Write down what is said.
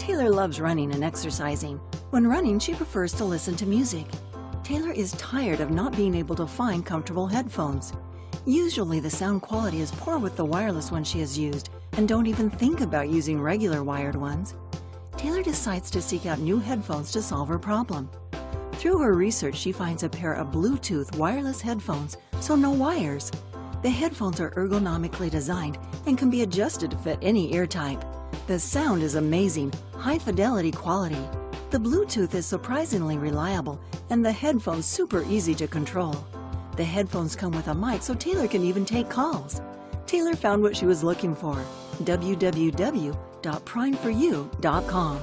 Taylor loves running and exercising. When running, she prefers to listen to music. Taylor is tired of not being able to find comfortable headphones. Usually the sound quality is poor with the wireless ones she has used, and don't even think about using regular wired ones. Taylor decides to seek out new headphones to solve her problem. Through her research, she finds a pair of Bluetooth wireless headphones, so no wires. The headphones are ergonomically designed and can be adjusted to fit any ear type. The sound is amazing, high-fidelity quality. The Bluetooth is surprisingly reliable, and the headphones super easy to control. The headphones come with a mic so Taylor can even take calls. Taylor found what she was looking for: www.primed4u.com.